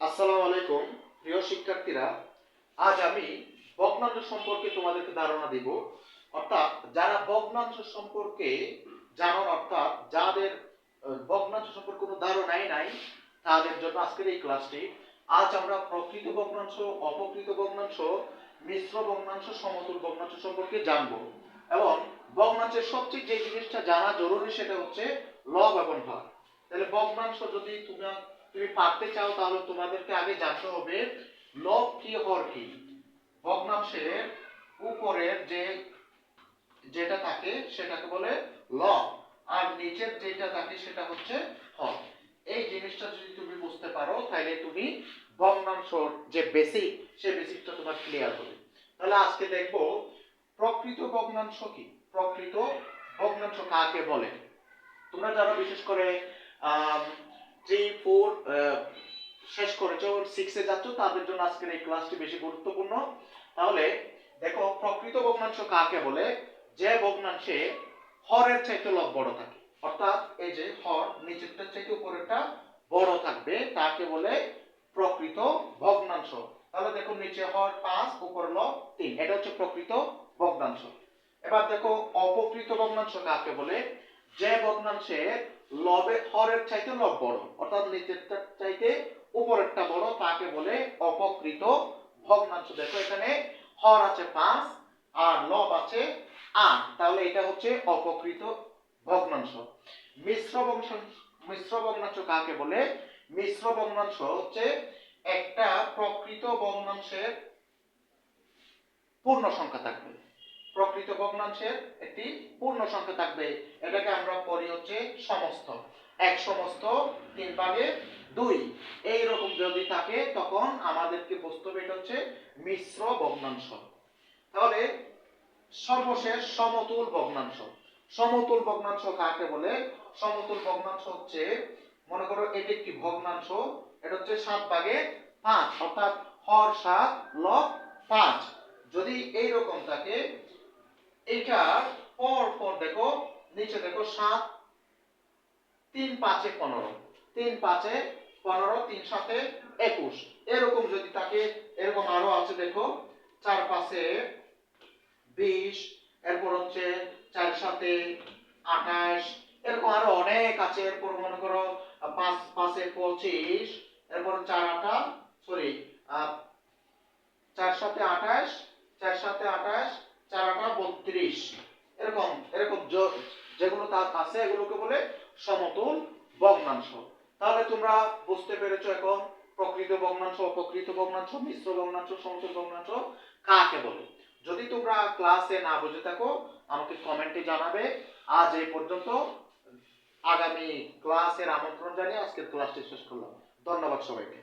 আসসালামু আলাইকুম প্রিয় শিক্ষার্থীরা। আজ আমি ভগ্নাংশ সম্পর্কে তোমাদেরকে ধারণা দিব। অর্থাৎ যারা ভগ্নাংশ সম্পর্কে জানার, অর্থাৎ যাদের ভগ্নাংশ সম্পর্কে কোনো ধারণাই নাই, তাদের জন্য আজকের এই ক্লাসটি। আজ আমরা প্রকৃত ভগ্নাংশ, অপ্রকৃত ভগ্নাংশ, মিশ্র ভগ্নাংশ, সমতুল ভগ্নাংশ সম্পর্কে জানব। এবং ভগ্নাংশের সবচেয়ে যে জিনিসটা জানা জরুরি সেটা হচ্ছে লব এবং হর। তাহলে ভগ্নাংশ যদি তুমি পারতে চাও তাহলে তোমাদেরকে আগে জানতে হবে লব কি হর কি। ভগ্নাংশের উপরের যেটা থাকে সেটাকে বলে লব, আর নিচের যেটা থাকে সেটা হচ্ছে হর। এই জিনিসটা যদি তুমি বুঝতে পারো তাহলে তুমি ভগ্নাংশর যে বেসিক, সেই বেসিকটা তোমার ক্লিয়ার হবে। তাহলে আজকে দেখব প্রকৃত ভগ্নাংশ কি, প্রকৃত ভগ্নাংশ কাকে বলে। তোমরা যারা বিশেষ করে 3, 4 শেষ করেছো, 6 এ যাচ্ছ, তাদের জন্য আজকের এই ক্লাসটি বেশি গুরুত্বপূর্ণ। তাহলে দেখো প্রকৃত ভগ্নাংশ কাকে বলে। যে ভগ্নাংশে হরের চাইতে লব বড় থাকে, অর্থাৎ এই যে হর নিচেরটা চাইতে উপরেরটা বড় থাকবে, তাকে বলে প্রকৃত ভগ্নাংশ। তাহলে দেখো নিচে হর 5, উপরে লব 3, এটা হচ্ছে প্রকৃত ভগ্নাংশ। এবার দেখো অপ্রকৃত ভগ্নাংশ কাকে বলে। যে ভগ্নাংশে হরের চাইতে লব বড়, অর্থাৎ নিচেরটা চাইতে উপরেরটা বড়, তাকে বলে অপ্রকৃত ভগ্নাংশ। দেখো এখানে হর আছে 5 আর লব আছে 8, তাহলে এটা হচ্ছে অপ্রকৃত ভগ্নাংশ। মিশ্র ভগ্নাংশ কাকে বলে। মিশ্র ভগ্নাংশ হচ্ছে একটা প্রকৃত ভগ্নাংশের পূর্ণ সংখ্যা থাকবে। প্রকৃত ভগ্নাংশের একটি পূর্ণ সংখ্যা থাকবে, এটাকে আমরা পড়ি হচ্ছে সমস্ত। এক সমস্ত 3/2 এইরকম যদি থাকে তখন আমাদেরকে বুঝতে হবে এটা হচ্ছে মিশ্র ভগ্নাংশ। তাহলে সর্বশেষ সমতুল ভগ্নাংশ। সমতুল ভগ্নাংশ কাকে বলে। সমতুল ভগ্নাংশ হচ্ছে, মনে করো এটি একটি ভগ্নাংশ, এটা হচ্ছে 7/5, অর্থাৎ হর 7 লব 5। যদি এইরকম থাকে, এটা পর পর দেখো নিচে দেখো 7 3 5 এ 15, 3 5 এ 15, 3 7 এ 21, এরকম যদি থাকে। এরকম আরো আছে দেখো 4 5 এ 20, এরপর হচ্ছে 4 7 এ 28, এরকম আরো অনেক আছে। এরপর মনে করো 5 5 এ 25, এরপর 4 8 সরি 4 7 এ 28, 4 7 এ 28, 4 8 32, এরকম এরকম যেগুলো তার আছে এগুলোকে বলে সমতুল ভগ্নাংশ। তাহলে তোমরা বুঝতে পেরেছো এখন প্রকৃত ভগ্নাংশ, অপ্রকৃত ভগ্নাংশ, মিশ্র ভগ্নাংশ, সমতুল ভগ্নাংশ কাকে বলে। যদি তোমরা ক্লাসে না বুঝে থাকো আমাকে কমেন্টে জানাবে। আজ এই পর্যন্ত, আগামী ক্লাসের আমন্ত্রণ জানিয়ে আজকের ক্লাসটি শেষ করলাম। ধন্যবাদ সবাইকে।